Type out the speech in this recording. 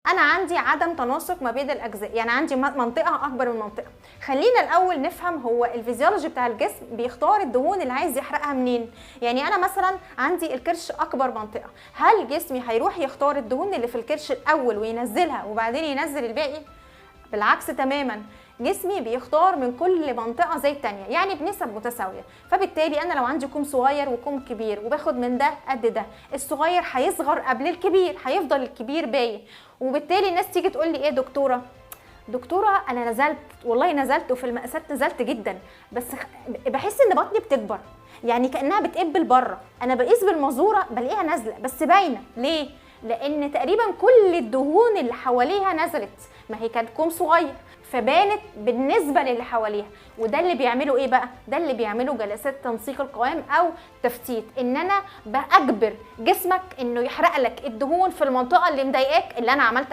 انا عندي عدم تناسق ما بين الاجزاء، يعني عندي منطقه اكبر من منطقه. خلينا الاول نفهم هو الفيزيولوجي بتاع الجسم بيختار الدهون اللي عايز يحرقها منين. يعني انا مثلا عندي الكرش اكبر منطقه، هل جسمي هيروح يختار الدهون اللي في الكرش الاول وينزلها وبعدين ينزل الباقي؟ بالعكس تماما، جسمي بيختار من كل منطقه زي التانيه، يعني بنسب متساويه. فبالتالي انا لو عندي كوم صغير وكوم كبير وباخد من ده قد ده، الصغير هيصغر قبل الكبير، هيفضل الكبير باين. وبالتالي الناس تيجي تقول لي ايه دكتوره انا نزلت، والله نزلت وفي المقاسات نزلت جدا، بس بحس ان بطني بتكبر، يعني كانها بتقبل بره. انا بقيس بالمزوره بلاقيها نازله بس باينه. ليه؟ لان تقريبا كل الدهون اللي حواليها نزلت، ما هي كانت كوم صغير فبانت بالنسبه للي حواليها. وده اللي بيعمله ايه بقى؟ ده اللي بيعمله جلسات تنسيق القوام او تفتيت، ان انا باجبر جسمك انه يحرق لك الدهون في المنطقه اللي مضايقاك اللي انا عملت